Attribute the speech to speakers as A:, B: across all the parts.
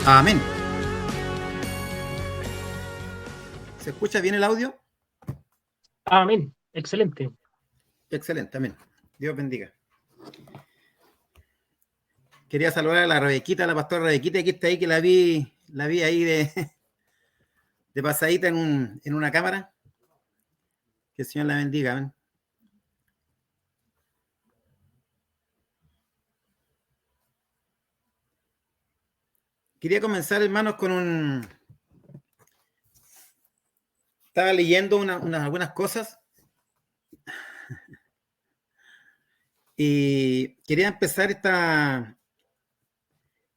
A: Amén. ¿Se escucha bien el audio?
B: Amén. Excelente.
A: Excelente, amén. Dios bendiga. Quería saludar a la Rebequita, la pastora Rebequita, que está ahí, que la vi ahí de pasadita en una cámara. Que el Señor la bendiga, amén. Quería comenzar, hermanos, Estaba leyendo algunas cosas y quería empezar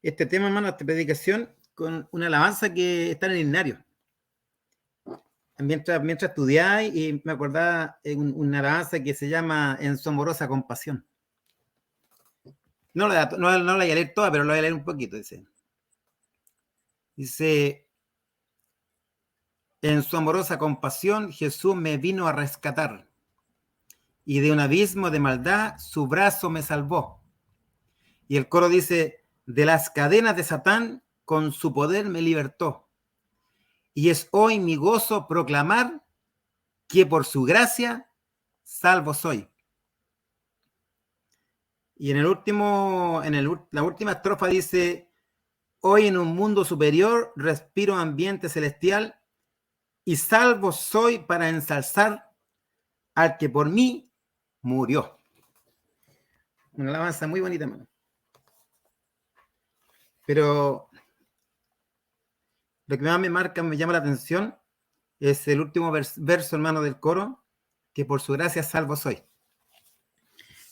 A: este tema, hermano, esta predicación, con una alabanza que está en el himnario. Mientras estudiaba y me acordaba una alabanza que se llama En su amorosa compasión. No la voy a leer toda, pero la voy a leer un poquito, Dice, en su amorosa compasión Jesús me vino a rescatar, y de un abismo de maldad su brazo me salvó. Y el coro dice, de las cadenas de Satán con su poder me libertó. Y es hoy mi gozo proclamar que por su gracia salvo soy. Y la última estrofa dice, hoy en un mundo superior respiro ambiente celestial y salvo soy para ensalzar al que por mí murió. Una alabanza muy bonita, hermano. Pero lo que más me llama la atención, es el último verso, hermano, del coro, que por su gracia salvo soy.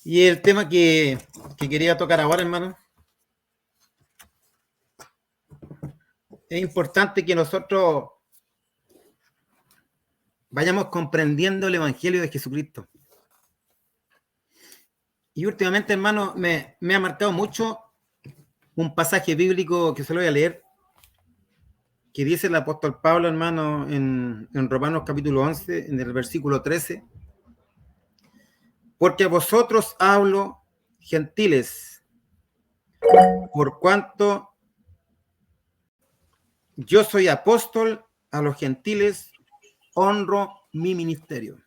A: Y el tema que quería tocar ahora, hermano, es importante que nosotros vayamos comprendiendo el Evangelio de Jesucristo. Y últimamente, hermano, me ha marcado mucho un pasaje bíblico que se lo voy a leer, que dice el apóstol Pablo, hermano, en Romanos capítulo 11, en el versículo 13. Porque a vosotros hablo, gentiles, por cuanto yo soy apóstol a los gentiles, honro mi ministerio.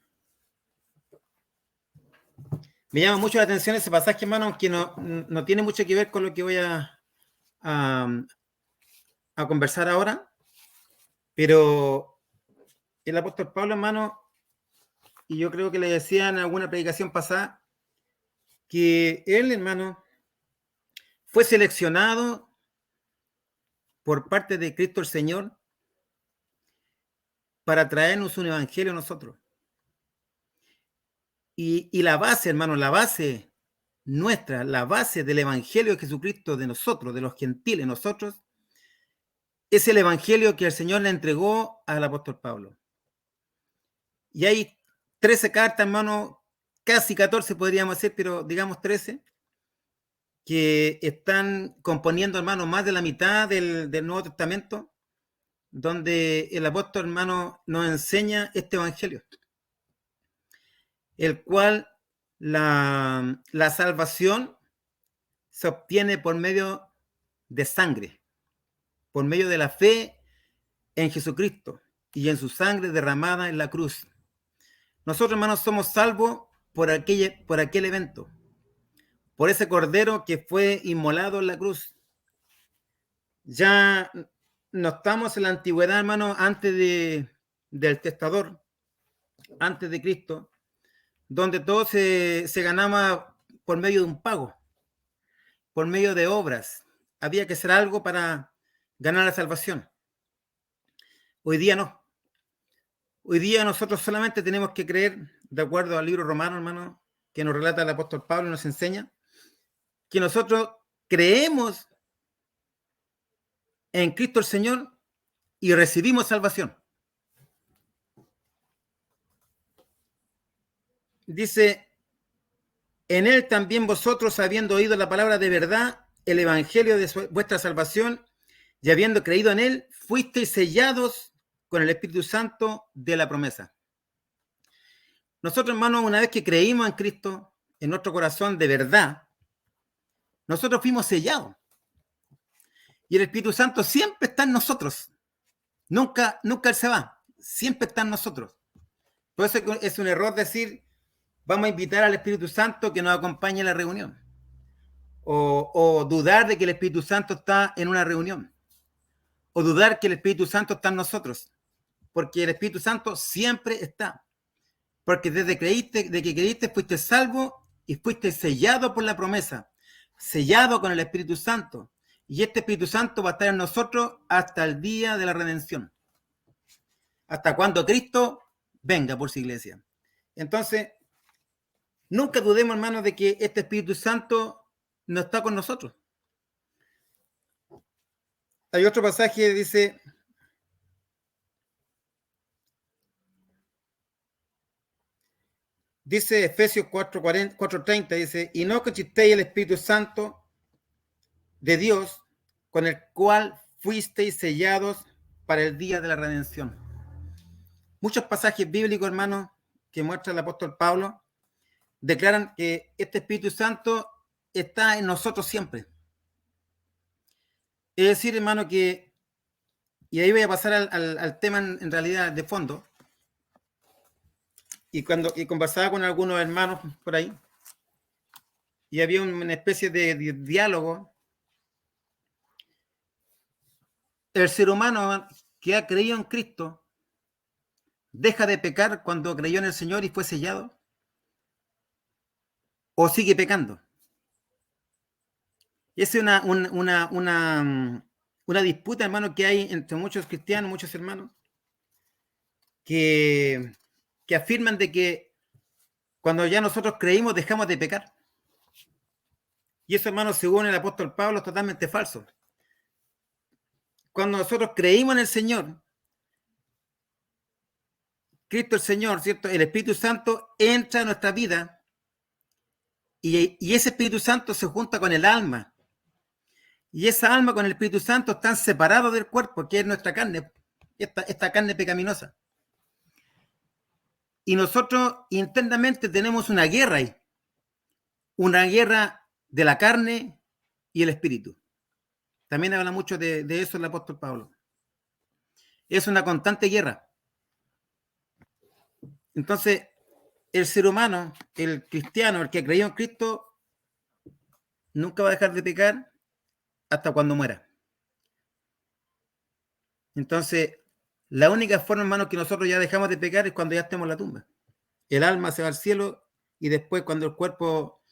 A: Me llama mucho la atención ese pasaje, hermano, aunque no tiene mucho que ver con lo que voy a conversar ahora, pero el apóstol Pablo, hermano, y yo creo que le decía en alguna predicación pasada, que él, hermano, fue seleccionado por parte de Cristo el Señor para traernos un evangelio a nosotros. Y la base, hermano, la base nuestra, la base del evangelio de Jesucristo, de nosotros, de los gentiles, nosotros, es el evangelio que el Señor le entregó al apóstol Pablo. Y hay 13 cartas, hermano, casi 14 podríamos decir, pero digamos 13, que están componiendo, hermano, más de la mitad del Nuevo Testamento, donde el apóstol, hermano, nos enseña este evangelio, el cual la salvación se obtiene por medio de sangre, por medio de la fe en Jesucristo y en su sangre derramada en la cruz. Nosotros, hermanos, somos salvos por aquel evento, por ese cordero que fue inmolado en la cruz. Ya no estamos en la antigüedad, hermano, antes del testador, antes de Cristo, donde todo se ganaba por medio de un pago, por medio de obras. Había que hacer algo para ganar la salvación. Hoy día no. Hoy día nosotros solamente tenemos que creer, de acuerdo al libro romano, hermano, que nos relata el apóstol Pablo y nos enseña, que nosotros creemos en Cristo el Señor y recibimos salvación. Dice, en él también vosotros, habiendo oído la palabra de verdad, el evangelio de vuestra salvación, y habiendo creído en él, fuisteis sellados con el Espíritu Santo de la promesa. Nosotros, hermanos, una vez que creímos en Cristo, en nuestro corazón de verdad, nosotros fuimos sellados. Y el Espíritu Santo siempre está en nosotros. Nunca Él se va. Siempre está en nosotros. Por eso es un error decir, vamos a invitar al Espíritu Santo que nos acompañe en la reunión. O dudar de que el Espíritu Santo está en una reunión. O dudar que el Espíritu Santo está en nosotros. Porque el Espíritu Santo siempre está. Porque desde que creíste, fuiste salvo y fuiste sellado por la promesa. Sellado con el Espíritu Santo. Y este Espíritu Santo va a estar en nosotros hasta el día de la redención. Hasta cuando Cristo venga por su iglesia. Entonces, nunca dudemos, hermanos, de que este Espíritu Santo no está con nosotros. Hay otro pasaje que dice Efesios 4:30, dice, y no conquistéis el Espíritu Santo de Dios, con el cual fuisteis sellados para el día de la redención. Muchos pasajes bíblicos, hermanos, que muestra el apóstol Pablo, declaran que este Espíritu Santo está en nosotros siempre. Es decir, hermano, que, y ahí voy a pasar al tema en realidad de fondo, y conversaba con algunos hermanos por ahí, y había una especie de diálogo. El ser humano que ha creído en Cristo deja de pecar cuando creyó en el Señor y fue sellado, o sigue pecando. Esa es una disputa, hermano, que hay entre muchos cristianos, muchos hermanos, que afirman de que cuando ya nosotros creímos dejamos de pecar. Y eso, hermano, según el apóstol Pablo, es totalmente falso. Cuando nosotros creímos en el Señor, Cristo el Señor, ¿cierto? El Espíritu Santo entra en nuestra vida y ese Espíritu Santo se junta con el alma. Y esa alma con el Espíritu Santo están separados del cuerpo, que es nuestra carne, esta carne pecaminosa. Y nosotros internamente tenemos una guerra ahí. Una guerra de la carne y el espíritu. También habla mucho de eso el apóstol Pablo. Es una constante guerra. Entonces, el ser humano, el cristiano, el que creyó en Cristo, nunca va a dejar de pecar hasta cuando muera. Entonces, la única forma, hermano, que nosotros ya dejamos de pecar es cuando ya estemos en la tumba. El alma se va al cielo y después, cuando el cuerpo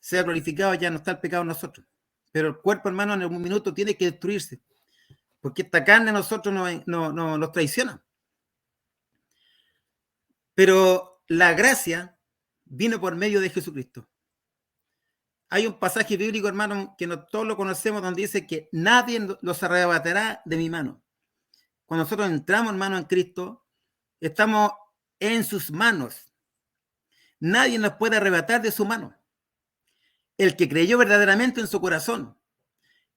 A: sea glorificado, ya no está el pecado en nosotros. Pero el cuerpo, hermano, en algún minuto tiene que destruirse, porque esta carne a nosotros nos traiciona. Pero la gracia vino por medio de Jesucristo. Hay un pasaje bíblico, hermano, que todos lo conocemos, donde dice que nadie los arrebatará de mi mano. Cuando nosotros entramos, hermano, en Cristo, estamos en sus manos. Nadie nos puede arrebatar de su mano. El que creyó verdaderamente en su corazón,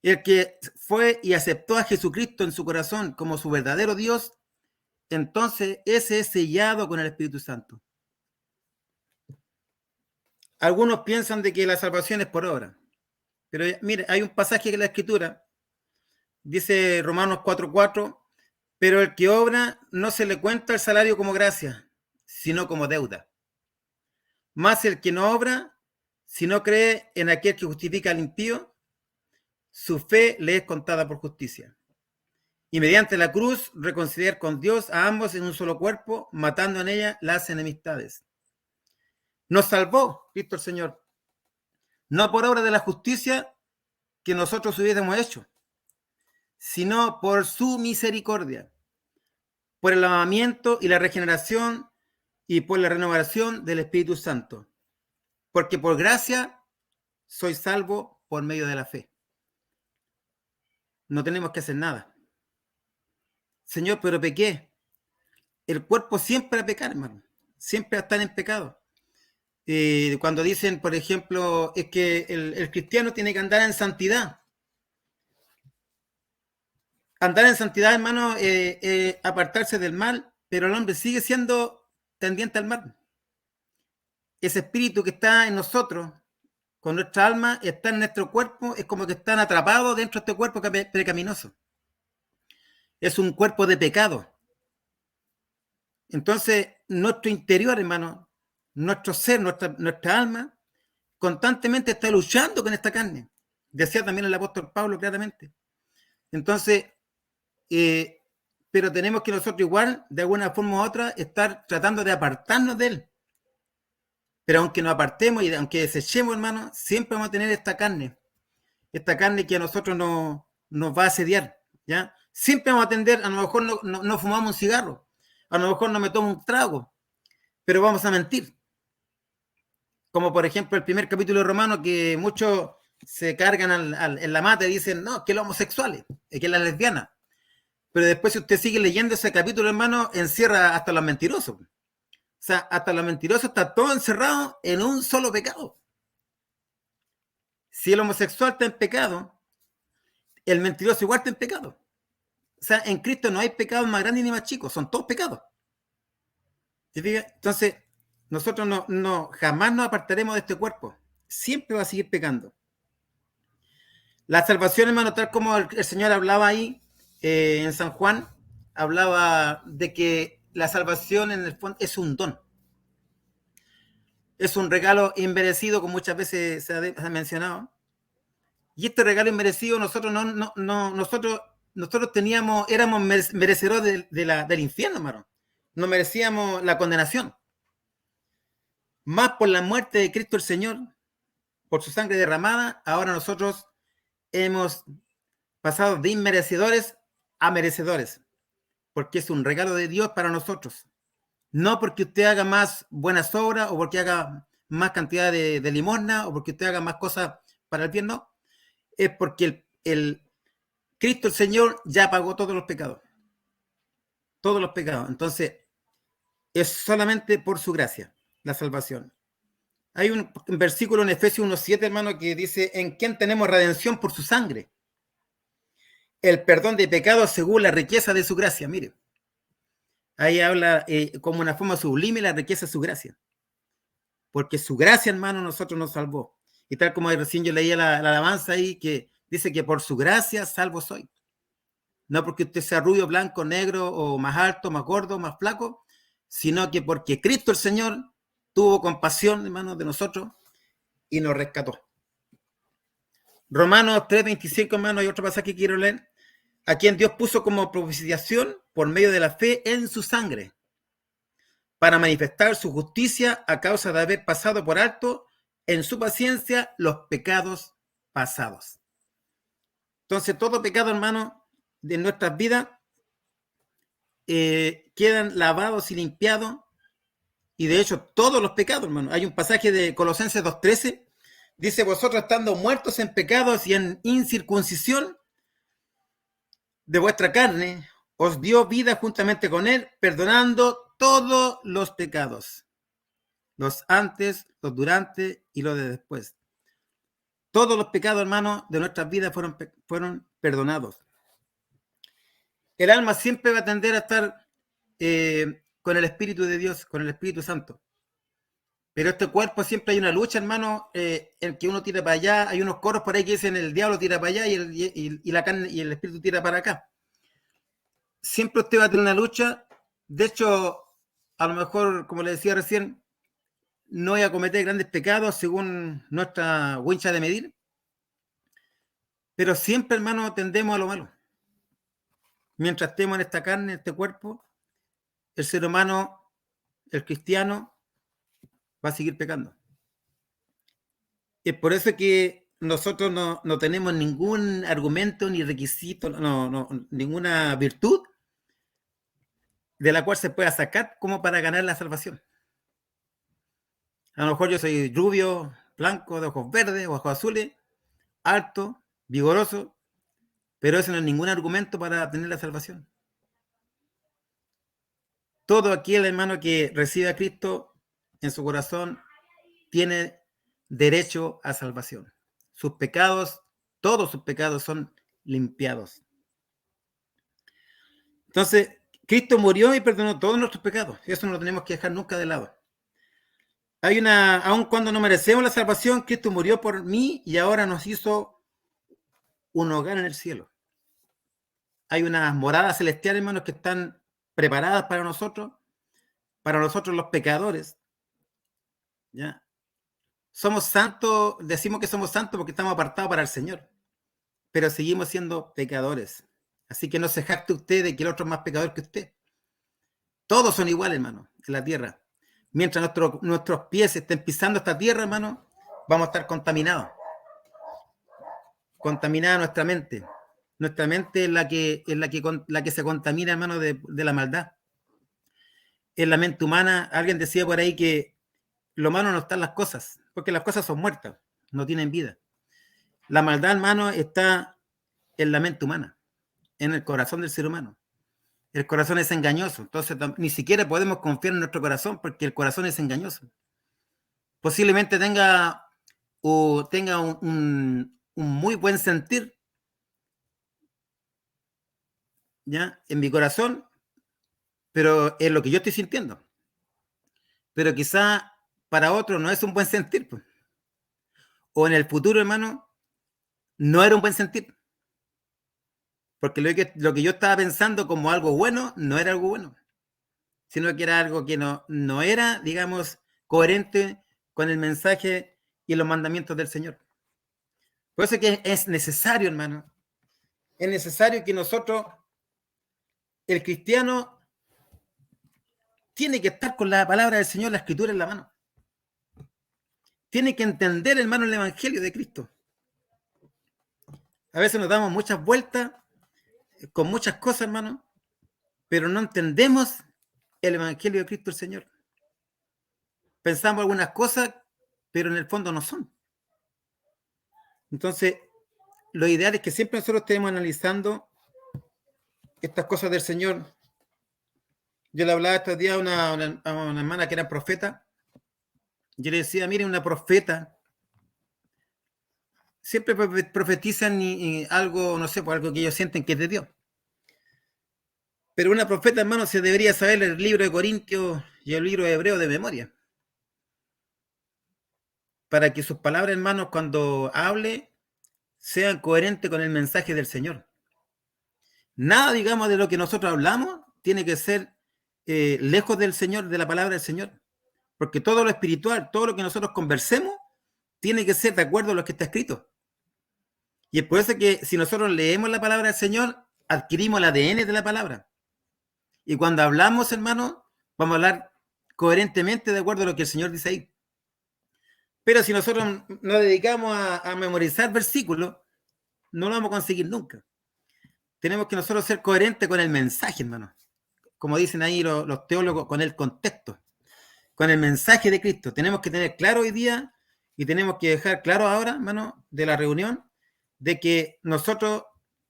A: el que fue y aceptó a Jesucristo en su corazón como su verdadero Dios, entonces ese es sellado con el Espíritu Santo. Algunos piensan de que la salvación es por obra, pero mire, hay un pasaje en la Escritura, dice Romanos 4:4, pero el que obra no se le cuenta el salario como gracia, sino como deuda. Más el que no obra, si no cree en aquel que justifica al impío, su fe le es contada por justicia. Y mediante la cruz reconciliar con Dios a ambos en un solo cuerpo, matando en ella las enemistades. Nos salvó Cristo el Señor, no por obra de la justicia que nosotros hubiésemos hecho, sino por su misericordia, por el lavamiento y la regeneración y por la renovación del Espíritu Santo. Porque por gracia soy salvo por medio de la fe. No tenemos que hacer nada. Señor, pero pequé. El cuerpo siempre va a pecar, hermano. Siempre va a estar en pecado. Cuando dicen, por ejemplo, es que el cristiano tiene que andar en santidad. Andar en santidad, hermano, apartarse del mal, pero el hombre sigue siendo tendiente al mal. Ese espíritu que está en nosotros, con nuestra alma, está en nuestro cuerpo, es como que están atrapados dentro de este cuerpo pecaminoso. Es un cuerpo de pecado. Entonces, nuestro interior, hermano, nuestro ser, nuestra alma, constantemente está luchando con esta carne. Decía también el apóstol Pablo claramente. Entonces, pero tenemos que nosotros igual, de alguna forma u otra, estar tratando de apartarnos de él. Pero aunque nos apartemos y aunque desechemos, hermano, siempre vamos a tener esta carne que a nosotros nos va a asediar, ¿ya? Siempre vamos a tender, a lo mejor no fumamos un cigarro, a lo mejor no me tomo un trago, pero vamos a mentir. Como por ejemplo el primer capítulo de Romanos, que muchos se cargan en la mata y dicen, no, que los homosexuales, que las lesbianas. Pero después, si usted sigue leyendo ese capítulo, hermano, encierra hasta los mentirosos. O sea, hasta los mentirosos está todo encerrado en un solo pecado. Si el homosexual está en pecado, el mentiroso igual está en pecado. O sea, en Cristo no hay pecados más grandes ni más chicos, son todos pecados. ¿Se fija? Entonces, nosotros jamás nos apartaremos de este cuerpo. Siempre va a seguir pecando. La salvación, hermano, tal como el Señor hablaba ahí en San Juan, hablaba de que la salvación en el fondo es un don. Es un regalo inmerecido, como muchas veces se ha mencionado. Y este regalo inmerecido nosotros nosotros éramos merecedores del infierno, hermano. No merecíamos la condenación. Más por la muerte de Cristo el Señor, por su sangre derramada, ahora nosotros hemos pasado de inmerecedores a merecedores, porque es un regalo de Dios para nosotros. No porque usted haga más buenas obras o porque haga más cantidad de limosna o porque usted haga más cosas para el bien, no. Es porque el Cristo el Señor ya pagó todos los pecados. Todos los pecados. Entonces, es solamente por su gracia la salvación. Hay un versículo en Efesios 1:7, hermano, que dice, en quien tenemos redención por su sangre, el perdón de pecados según la riqueza de su gracia. Mire, ahí habla como una forma sublime la riqueza de su gracia, porque su gracia, hermano, nosotros nos salvó. Y tal como recién yo leía la alabanza ahí, que dice que por su gracia salvo soy. No porque usted sea rubio, blanco, negro, o más alto, más gordo, más flaco, sino que porque Cristo el Señor tuvo compasión, hermano, de nosotros y nos rescató. Romanos 3:25, hermano, hay otro pasaje que quiero leer. A quien Dios puso como propiciación por medio de la fe en su sangre, para manifestar su justicia a causa de haber pasado por alto en su paciencia los pecados pasados. Entonces, todo pecado, hermano, de nuestras vidas quedan lavados y limpiados. Y de hecho, todos los pecados, hermano. Hay un pasaje de Colosenses 2:13. Dice, vosotros estando muertos en pecados y en incircuncisión de vuestra carne, os dio vida juntamente con él, perdonando todos los pecados. Los antes, los durante y los de después. Todos los pecados, hermano, de nuestras vidas fueron perdonados. El alma siempre va a tender a estar con el Espíritu de Dios, con el Espíritu Santo. Pero este cuerpo siempre hay una lucha, hermano, en que uno tira para allá. Hay unos coros por ahí que dicen el diablo tira para allá y la carne y el espíritu tira para acá. Siempre usted va a tener una lucha. De hecho, a lo mejor, como le decía recién, no voy a cometer grandes pecados según nuestra wincha de medir. Pero siempre, hermano, tendemos a lo malo. Mientras estemos en esta carne, en este cuerpo, el ser humano, el cristiano, va a seguir pecando. Es por eso que nosotros no tenemos ningún argumento ni requisito, ninguna virtud de la cual se pueda sacar como para ganar la salvación. A lo mejor yo soy rubio, blanco, de ojos verdes o ojos azules, alto, vigoroso, pero eso no es ningún argumento para tener la salvación. Todo aquel hermano que recibe a Cristo en su corazón tiene derecho a salvación. Sus pecados, todos sus pecados son limpiados. Entonces, Cristo murió y perdonó todos nuestros pecados. Eso no lo tenemos que dejar nunca de lado. aun cuando no merecemos la salvación, Cristo murió por mí y ahora nos hizo un hogar en el cielo. Hay unas moradas celestiales, hermanos, que están preparadas para nosotros los pecadores. ¿Ya? Somos santos, decimos que somos santos porque estamos apartados para el Señor, pero seguimos siendo pecadores. Así que no se jacte usted de que el otro es más pecador que usted. Todos son iguales, hermano, en la tierra. Mientras nuestros pies estén pisando esta tierra, hermano, vamos a estar contaminados. Contaminada nuestra mente. Nuestra mente es la que se contamina, hermano, de la maldad. En la mente humana, alguien decía por ahí que lo malo no está en las cosas, porque las cosas son muertas, no tienen vida. La maldad, hermano, está en la mente humana, en el corazón del ser humano. El corazón es engañoso, entonces ni siquiera podemos confiar en nuestro corazón porque el corazón es engañoso. Posiblemente tenga un muy buen sentir, ¿ya? En mi corazón, pero es lo que yo estoy sintiendo. Pero quizá para otro no es un buen sentir, pues. O en el futuro, hermano, no era un buen sentir. Porque lo que yo estaba pensando como algo bueno, no era algo bueno, sino que era algo que no era, digamos, coherente con el mensaje y los mandamientos del Señor. Por eso que es necesario, hermano, es necesario que nosotros, el cristiano, tiene que estar con la palabra del Señor, la Escritura en la mano. Tiene que entender, hermano, el Evangelio de Cristo. A veces nos damos muchas vueltas con muchas cosas, hermano, pero no entendemos el Evangelio de Cristo el Señor. Pensamos algunas cosas, pero en el fondo no son. Entonces, lo ideal es que siempre nosotros estemos analizando estas cosas del Señor. Yo le hablaba estos días a una hermana que era profeta. Yo le decía, miren, una profeta siempre profetizan algo, no sé, por algo que ellos sienten que es de Dios. Pero una profeta, hermano, se debería saber el libro de Corintios y el libro de Hebreo de memoria. Para que sus palabras, hermanos, cuando hable, sean coherentes con el mensaje del Señor. Nada, digamos, de lo que nosotros hablamos tiene que ser lejos del Señor, de la palabra del Señor. Porque todo lo espiritual, todo lo que nosotros conversemos, tiene que ser de acuerdo a lo que está escrito. Y es por eso que si nosotros leemos la palabra del Señor, adquirimos el ADN de la palabra. Y cuando hablamos, hermano, vamos a hablar coherentemente de acuerdo a lo que el Señor dice ahí. Pero si nosotros nos dedicamos a memorizar versículos, no lo vamos a conseguir nunca. Tenemos que nosotros ser coherentes con el mensaje, hermano. Como dicen ahí los teólogos, con el contexto, con el mensaje de Cristo. Tenemos que tener claro hoy día y tenemos que dejar claro ahora, hermano, de la reunión, de que nosotros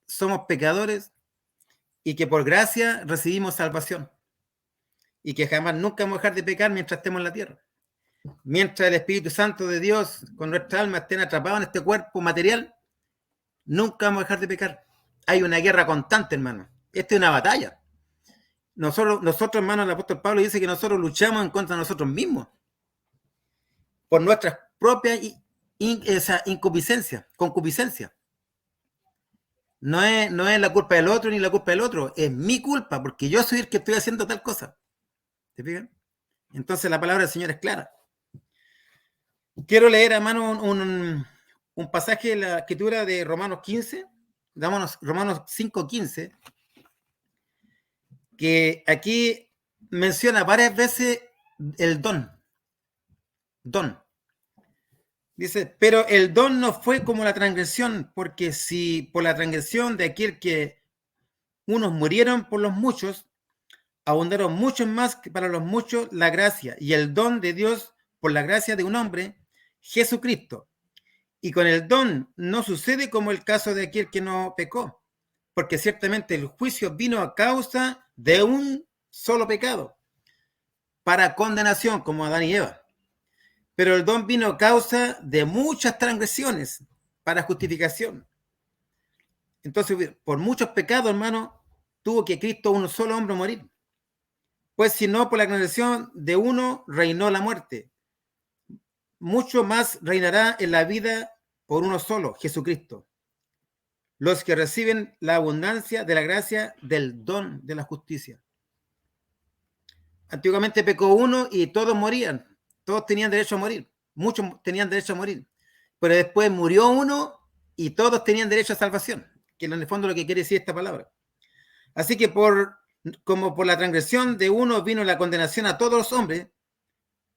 A: somos pecadores y que por gracia recibimos salvación y que jamás nunca vamos a dejar de pecar mientras estemos en la tierra. Mientras el Espíritu Santo de Dios con nuestra alma estén atrapados en este cuerpo material, nunca vamos a dejar de pecar. Hay una guerra constante, hermano. Esta es una batalla. Nosotros, hermano, el apóstol Pablo dice que nosotros luchamos en contra de nosotros mismos por nuestras propias concupiscencia. No es la culpa del otro ni la culpa del otro, es mi culpa, porque yo soy el que estoy haciendo tal cosa. ¿Te fijan? Entonces la palabra del Señor es clara. Quiero leer, hermano, un pasaje de la Escritura de Romanos 15, Romanos 5:15, que aquí menciona varias veces el don. Dice, pero el don no fue como la transgresión, porque si por la transgresión de aquel que unos murieron por los muchos, abundaron muchos más que para los muchos la gracia y el don de Dios por la gracia de un hombre, Jesucristo. Y con el don no sucede como el caso de aquel que no pecó, porque ciertamente el juicio vino a causa de un solo pecado, para condenación, como Adán y Eva. Pero el don vino a causa de muchas transgresiones, para justificación. Entonces, por muchos pecados, hermano, tuvo que Cristo, un solo hombre, morir. Pues si no, por la transgresión de uno reinó la muerte. mucho más reinará en la vida por uno solo, Jesucristo. Los que reciben la abundancia de la gracia del don de la justicia. Antiguamente pecó uno y todos morían. Todos tenían derecho a morir. Muchos tenían derecho a morir. Pero después murió uno y todos tenían derecho a salvación, que en el fondo es lo que quiere decir esta palabra. Así que como por la transgresión de uno vino la condenación a todos los hombres,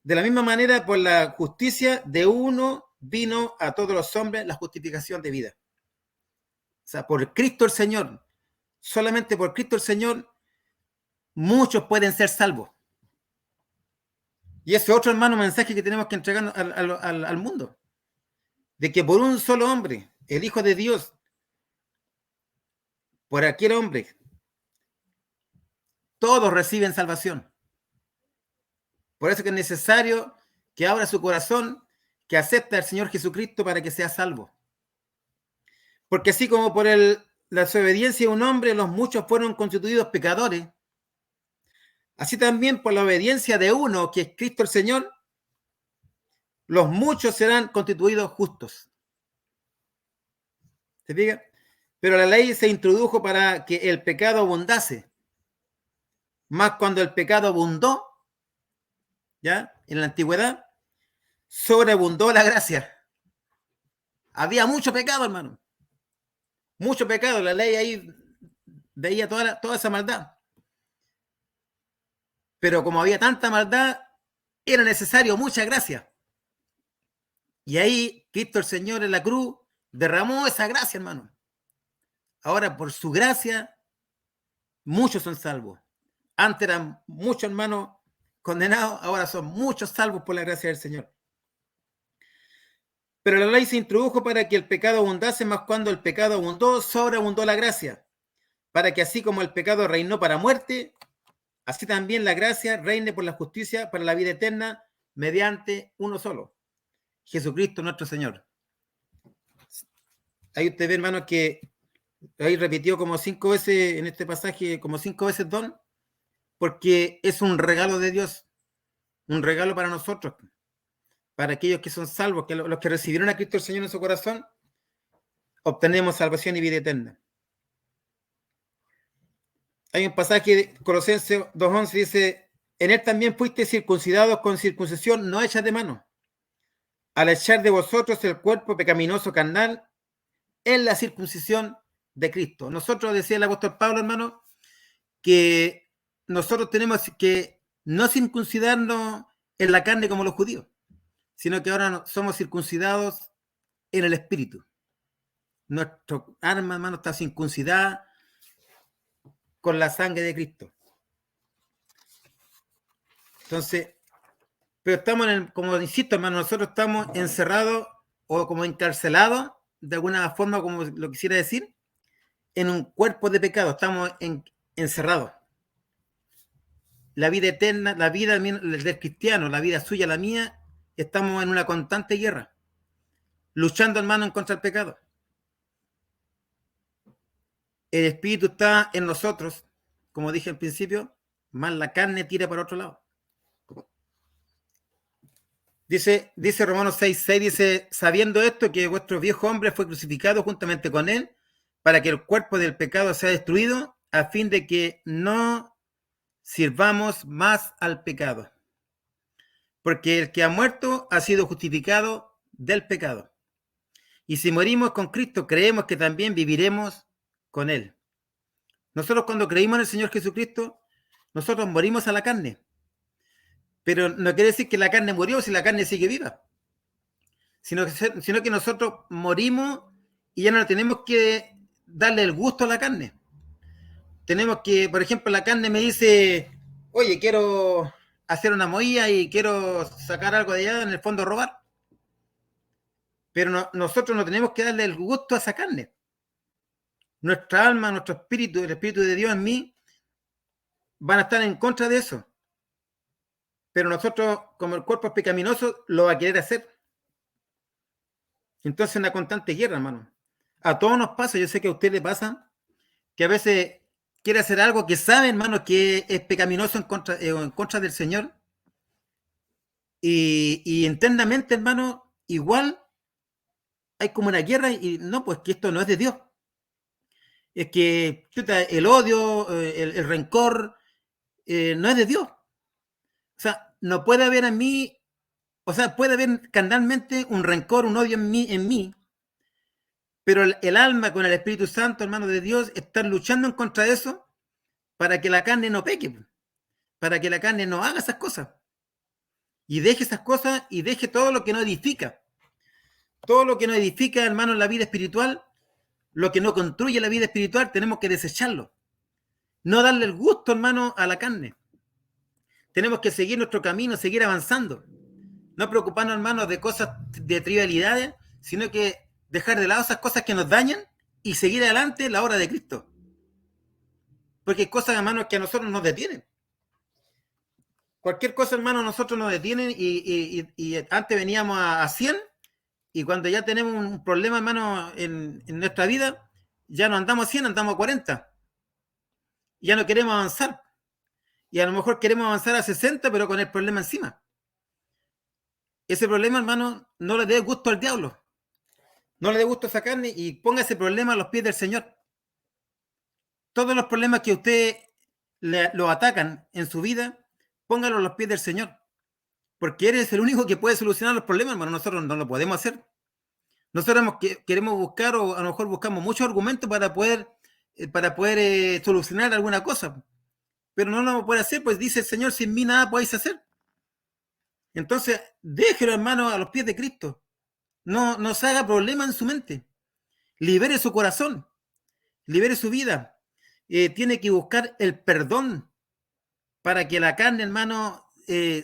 A: de la misma manera por la justicia de uno vino a todos los hombres la justificación de vida. O sea, por Cristo el Señor, solamente por Cristo el Señor, muchos pueden ser salvos. Y ese otro, hermano, mensaje que tenemos que entregar al mundo. De que por un solo hombre, el Hijo de Dios, por aquel hombre, todos reciben salvación. Por eso que es necesario que abra su corazón, que acepte al Señor Jesucristo para que sea salvo. Porque así como por la desobediencia de un hombre, los muchos fueron constituidos pecadores, así también por la obediencia de uno, que es Cristo el Señor, los muchos serán constituidos justos. ¿Se fija? Pero la ley se introdujo para que el pecado abundase. Más cuando el pecado abundó, ¿ya? En la antigüedad, sobreabundó la gracia. Había mucho pecado, hermano. Mucho pecado. La ley ahí veía toda esa maldad. Pero como había tanta maldad, era necesario mucha gracia. Y ahí Cristo el Señor en la cruz derramó esa gracia, hermano. Ahora, por su gracia, muchos son salvos. Antes eran muchos hermanos condenados, ahora son muchos salvos por la gracia del Señor. Pero la ley se introdujo para que el pecado abundase, más cuando el pecado abundó, sobreabundó la gracia. Para que así como el pecado reinó para muerte, así también la gracia reine por la justicia para la vida eterna mediante uno solo, Jesucristo nuestro Señor. Ahí usted ve, hermano, que ahí repitió como 5 veces en este pasaje, como 5 veces don, porque es un regalo de Dios, un regalo para nosotros, para aquellos que son salvos, que los que recibieron a Cristo el Señor en su corazón, obtenemos salvación y vida eterna. Hay un pasaje de Colosenses 2:11, dice: en él también fuiste circuncidados con circuncisión no hecha de mano, al echar de vosotros el cuerpo pecaminoso carnal en la circuncisión de Cristo. Nosotros, decía el apóstol Pablo, hermano, que nosotros tenemos que no circuncidarnos en la carne como los judíos, sino que ahora somos circuncidados en el espíritu. Nuestra alma, hermano, está circuncidada con la sangre de Cristo. Entonces, pero estamos como insisto, hermano, nosotros estamos encerrados o como encarcelados, de alguna forma, como lo quisiera decir, en un cuerpo de pecado. Estamos encerrados. La vida eterna, la vida del cristiano, la vida suya, la mía, estamos en una constante guerra, luchando, hermano, en contra del pecado. El espíritu está en nosotros, como dije al principio, más la carne tira para otro lado. Dice Romanos 6:6, dice: sabiendo esto, que vuestro viejo hombre fue crucificado juntamente con él, para que el cuerpo del pecado sea destruido, a fin de que no sirvamos más al pecado. Porque el que ha muerto ha sido justificado del pecado. Y si morimos con Cristo, creemos que también viviremos con él. Nosotros, cuando creímos en el Señor Jesucristo, nosotros morimos a la carne. Pero no quiere decir que la carne murió si la carne sigue viva. Sino que nosotros morimos y ya no tenemos que darle el gusto a la carne. Tenemos que, por ejemplo, la carne me dice: oye, quiero hacer una movida y quiero sacar algo de allá, en el fondo robar. Pero nosotros no tenemos que darle el gusto a esa carne. Nuestra alma, nuestro espíritu, el espíritu de Dios en mí, van a estar en contra de eso. Pero nosotros, como el cuerpo es pecaminoso, lo va a querer hacer. Entonces, una constante guerra, hermano. A todos nos pasa, yo sé que a usted le pasa, que a veces quiere hacer algo que sabe, hermano, que es pecaminoso en contra del Señor, Y internamente, hermano, igual hay como una guerra y no, pues que esto no es de Dios. Es que chuta, el odio, el rencor, no es de Dios. O sea, no puede haber en mí, o sea, puede haber carnalmente un rencor, un odio en mí, pero el alma con el Espíritu Santo, hermano de Dios, están luchando en contra de eso para que la carne no peque, para que la carne no haga esas cosas. Y deje esas cosas y deje todo lo que no edifica. Todo lo que no edifica, hermano, en la vida espiritual, lo que no construye la vida espiritual, tenemos que desecharlo. No darle el gusto, hermano, a la carne. Tenemos que seguir nuestro camino, seguir avanzando. No preocuparnos, hermano, de cosas, de trivialidades, sino que dejar de lado esas cosas que nos dañan y seguir adelante en la obra de Cristo. Porque hay cosas, hermano, que a nosotros nos detienen. Cualquier cosa, hermano, a nosotros nos detienen y antes veníamos a 100 y cuando ya tenemos un problema, hermano, en nuestra vida, ya no andamos a 100, andamos a 40. Ya no queremos avanzar. Y a lo mejor queremos avanzar a 60, pero con el problema encima. Ese problema, hermano, no le dé gusto al diablo. No le dé gusto a esa carne y ponga ese problema a los pies del Señor. Todos los problemas que usted lo atacan en su vida, póngalo a los pies del Señor. Porque eres el único que puede solucionar los problemas, hermano. Nosotros no lo podemos hacer. Nosotros queremos buscar, o a lo mejor buscamos muchos argumentos para poder solucionar alguna cosa. Pero no lo puede hacer, pues dice el Señor, sin mí nada podéis hacer. Entonces, déjelo, hermano, a los pies de Cristo. No se haga problema en su mente. Libere su corazón. Libere su vida. Tiene que buscar el perdón para que la carne, hermano,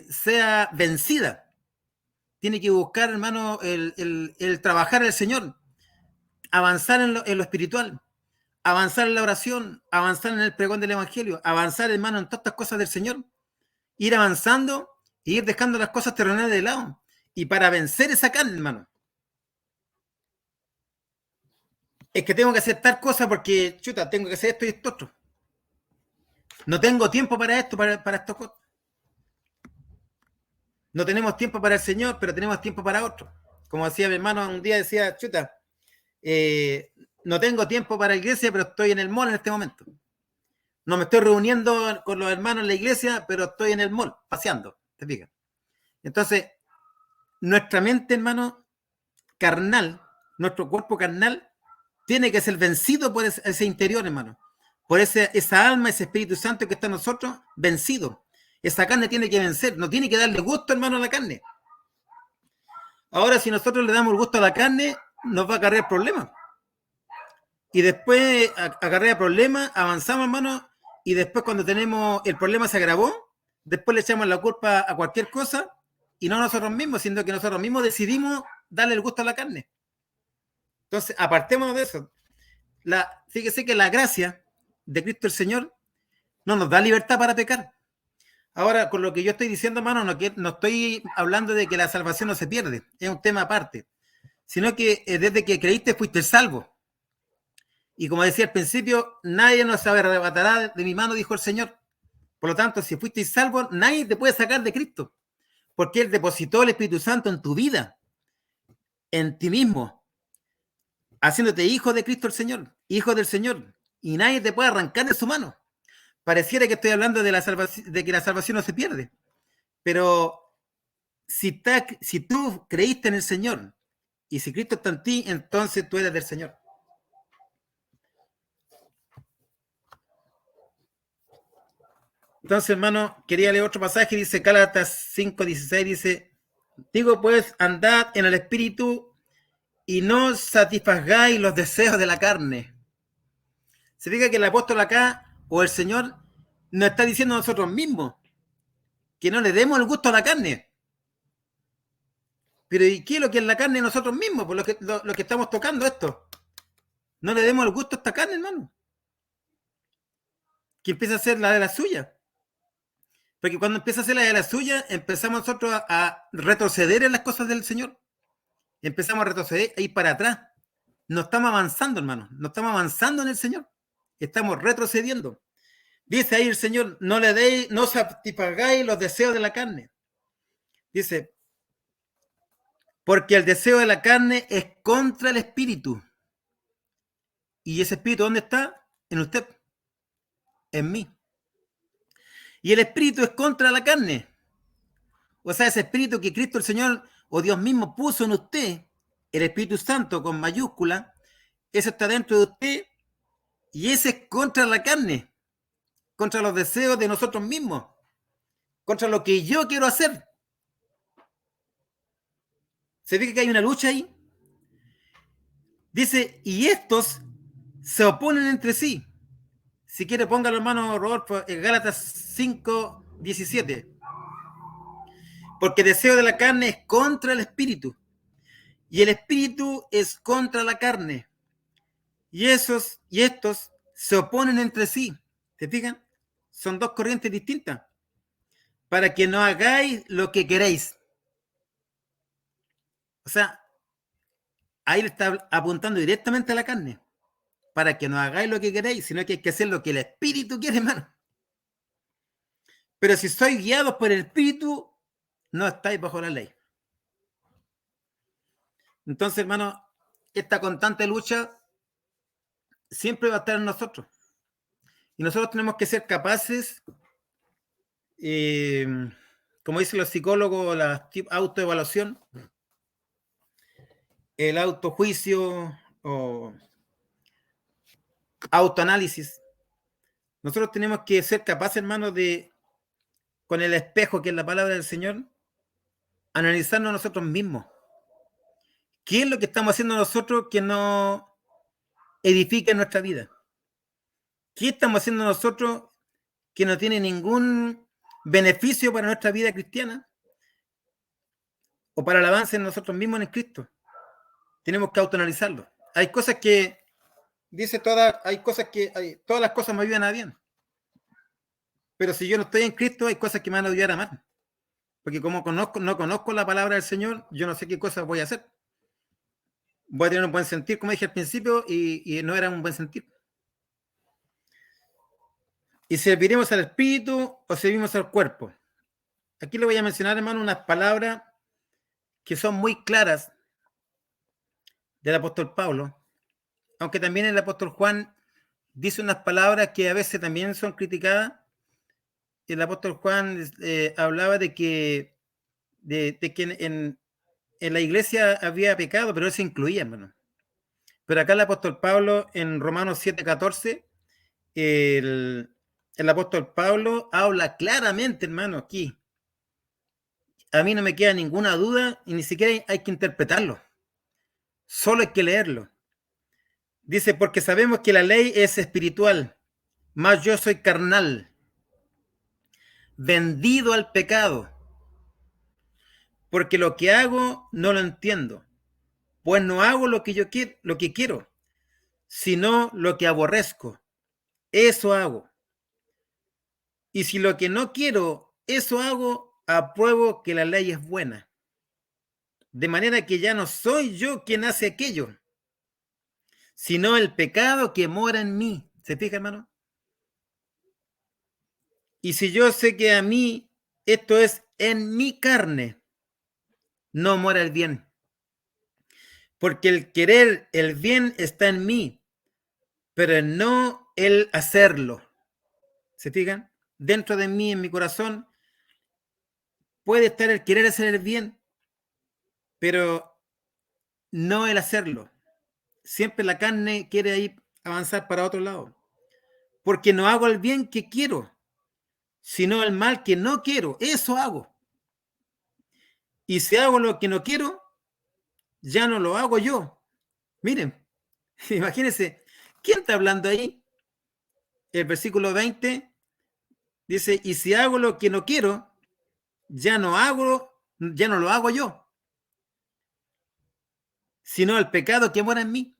A: sea vencida. Tiene que buscar, hermano, el trabajar al Señor. Avanzar en lo espiritual. Avanzar en la oración. Avanzar en el pregón del Evangelio. Avanzar, hermano, en todas estas cosas del Señor. Ir avanzando e ir dejando las cosas terrenales de lado. Y para vencer esa carne, hermano, es que tengo que hacer tal cosa porque, chuta, tengo que hacer esto y esto otro. No tengo tiempo para esto, para esto. No tenemos tiempo para el Señor, pero tenemos tiempo para otro. Como decía mi hermano, un día decía, chuta, no tengo tiempo para la iglesia, pero estoy en el mall en este momento. No me estoy reuniendo con los hermanos en la iglesia, pero estoy en el mall, paseando, ¿te fijas? Entonces, nuestra mente, hermano, carnal, nuestro cuerpo carnal, tiene que ser vencido por ese interior, hermano. Por esa alma, ese Espíritu Santo que está en nosotros, vencido. Esa carne tiene que vencer, no tiene que darle gusto, hermano, a la carne. Ahora, si nosotros le damos el gusto a la carne, nos va a acarrear problemas. Y después acarrea problemas, avanzamos, hermano, y después cuando tenemos el problema se agravó, después le echamos la culpa a cualquier cosa y no a nosotros mismos, siendo que nosotros mismos decidimos darle el gusto a la carne. Entonces, apartémonos de eso. Fíjese que la gracia de Cristo el Señor no nos da libertad para pecar. Ahora, con lo que yo estoy diciendo, hermano, no estoy hablando de que la salvación no se pierde, es un tema aparte, sino que desde que creíste fuiste salvo. Y como decía al principio, nadie nos arrebatará de mi mano, dijo el Señor. Por lo tanto, si fuiste salvo, nadie te puede sacar de Cristo, porque Él depositó el Espíritu Santo en tu vida, en ti mismo, haciéndote hijo de Cristo el Señor, hijo del Señor, y nadie te puede arrancar de su mano. Pareciera que estoy hablando de que la salvación no se pierde, pero si tú creíste en el Señor y si Cristo está en ti, entonces tú eres del Señor. Entonces, hermano, quería leer otro pasaje, dice Gálatas 5:16, dice, digo pues, andad en el Espíritu y no satisfagáis los deseos de la carne. Se fija que el apóstol acá, o el Señor, nos está diciendo a nosotros mismos que no le demos el gusto a la carne. Pero ¿y qué es lo que es la carne nosotros mismos? Por lo que estamos tocando esto. No le demos el gusto a esta carne, hermano. Que empieza a ser la de la suya. Porque cuando empieza a ser la de la suya, empezamos nosotros a retroceder en las cosas del Señor. Empezamos a retroceder e ir para atrás. No estamos avanzando, hermano. No estamos avanzando en el Señor. Estamos retrocediendo. Dice ahí el Señor, no satisfagáis los deseos de la carne. Dice, porque el deseo de la carne es contra el espíritu. ¿Y ese espíritu dónde está? En usted, en mí. Y el espíritu es contra la carne. O sea, ese espíritu que Cristo el Señor o Dios mismo puso en usted, el Espíritu Santo con mayúscula, eso está dentro de usted y ese es contra la carne, contra los deseos de nosotros mismos, contra lo que yo quiero hacer. ¿Se ve que hay una lucha ahí? Dice, y estos se oponen entre sí. Si quiere, póngalo, hermano Rodolfo, en Gálatas 5:17. Porque el deseo de la carne es contra el espíritu, y el espíritu es contra la carne. Y estos se oponen entre sí. ¿Se fijan? Son dos corrientes distintas. Para que no hagáis lo que queréis. O sea, ahí le está apuntando directamente a la carne. Para que no hagáis lo que queréis, sino que hay que hacer lo que el espíritu quiere, hermano. Pero si sois guiados por el espíritu, no estáis bajo la ley. Entonces, hermano, esta constante lucha siempre va a estar en nosotros. Y nosotros tenemos que ser capaces, como dicen los psicólogos, la autoevaluación, el autojuicio o autoanálisis. Nosotros tenemos que ser capaces, hermano, de, con el espejo, que es la palabra del Señor, analizarnos nosotros mismos. ¿Qué es lo que estamos haciendo nosotros que no edifica nuestra vida? ¿Qué estamos haciendo nosotros que no tiene ningún beneficio para nuestra vida cristiana o para el avance en nosotros mismos en Cristo? Tenemos que autoanalizarlo. Hay cosas que, dice todas, todas las cosas me ayudan a bien. Pero si yo no estoy en Cristo, hay cosas que me van a ayudar a mal. Porque como no conozco la palabra del Señor, yo no sé qué cosas voy a hacer. Voy a tener un buen sentir, como dije al principio, y no era un buen sentir. Y serviremos al espíritu o servimos al cuerpo. Aquí le voy a mencionar, hermano, unas palabras que son muy claras del apóstol Pablo, aunque también el apóstol Juan dice unas palabras que a veces también son criticadas. El apóstol Juan hablaba de que en la iglesia había pecado, pero eso incluía, hermano. Pero acá el apóstol Pablo, en Romanos 7:14, el apóstol Pablo habla claramente, hermano, aquí. A mí no me queda ninguna duda y ni siquiera hay que interpretarlo. Solo hay que leerlo. Dice, porque sabemos que la ley es espiritual, mas yo soy carnal, vendido al pecado, porque lo que hago no lo entiendo, pues no hago lo que yo quiero, sino lo que aborrezco. Eso hago. Y si lo que no quiero, eso hago, apruebo que la ley es buena. De manera que ya no soy yo quien hace aquello, sino el pecado que mora en mí. ¿Se fija, hermano? Y si yo sé que a mí esto es en mi carne, no mora el bien. Porque el querer el bien está en mí, pero no el hacerlo. ¿Se fijan? Dentro de mí, en mi corazón, puede estar el querer hacer el bien, pero no el hacerlo. Siempre la carne quiere ahí avanzar para otro lado. Porque no hago el bien que quiero, sino el mal que no quiero. Eso hago. Y si hago lo que no quiero, ya no lo hago yo. Miren, imagínense, ¿quién está hablando ahí? El versículo 20 dice, y si hago lo que no quiero, ya no lo hago yo, sino el pecado que mora en mí.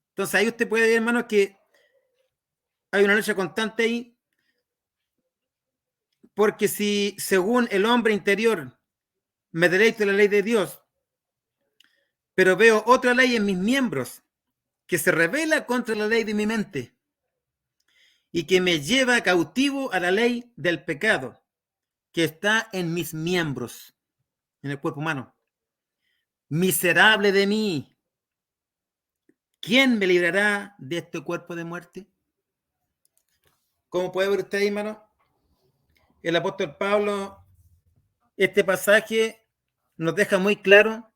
A: Entonces ahí usted puede ver, hermanos, que hay una lucha constante ahí, porque si según el hombre interior me deleito de la ley de Dios, pero veo otra ley en mis miembros que se rebela contra la ley de mi mente, y que me lleva cautivo a la ley del pecado que está en mis miembros, en el cuerpo humano. Miserable de mí, ¿quién me librará de este cuerpo de muerte? Como puede ver usted, hermano, el apóstol Pablo, este pasaje nos deja muy claro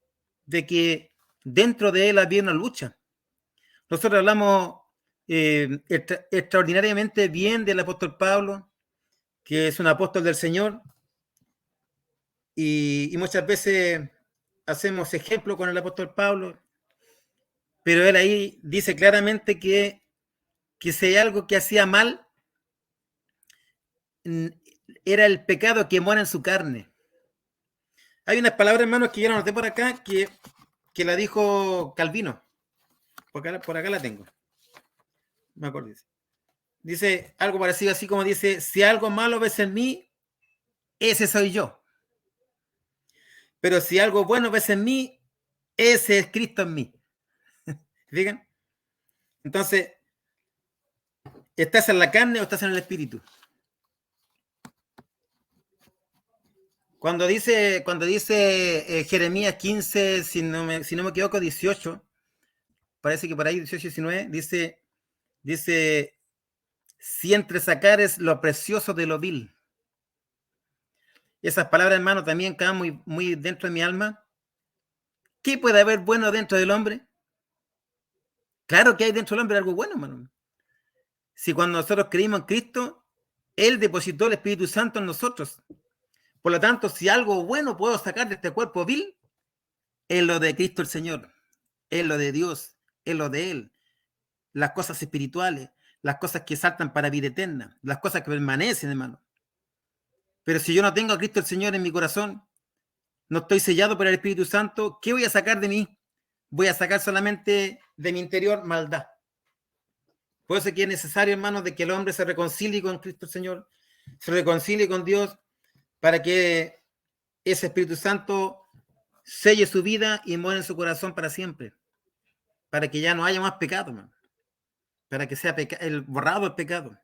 A: de que dentro de él había una lucha. Nosotros hablamos extraordinariamente bien del apóstol Pablo, que es un apóstol del Señor, y muchas veces hacemos ejemplo con el apóstol Pablo, pero él ahí dice claramente que si hay algo que hacía mal, era el pecado que mora en su carne. Hay unas palabras, hermanos, que yo la anoté por acá, que la dijo Calvino. Por acá la tengo. Me acuerdo. Dice algo parecido así como dice, si algo malo ves en mí, ese soy yo. Pero si algo bueno ves en mí, ese es Cristo en mí. ¿Fíjense? Entonces, ¿estás en la carne o estás en el espíritu? Cuando dice Jeremías 15, si no me equivoco, 18, parece que por ahí 18, 19, dice, si entresacares lo precioso de lo vil. Esas palabras, hermano, también quedan muy, muy dentro de mi alma. ¿Qué puede haber bueno dentro del hombre? Claro que hay dentro del hombre algo bueno, hermano. Si cuando nosotros creímos en Cristo, Él depositó el Espíritu Santo en nosotros. Por lo tanto, si algo bueno puedo sacar de este cuerpo vil, es lo de Cristo el Señor, es lo de Dios, es lo de Él. Las cosas espirituales, las cosas que saltan para vida eterna, las cosas que permanecen, hermano. Pero si yo no tengo a Cristo el Señor en mi corazón, no estoy sellado por el Espíritu Santo, ¿qué voy a sacar de mí? Voy a sacar solamente de mi interior maldad. Por eso que es necesario, hermanos, de que el hombre se reconcilie con Cristo el Señor, se reconcilie con Dios, para que ese Espíritu Santo selle su vida y muera en su corazón para siempre, para que ya no haya más pecado, hermano. Para que sea el borrado el pecado.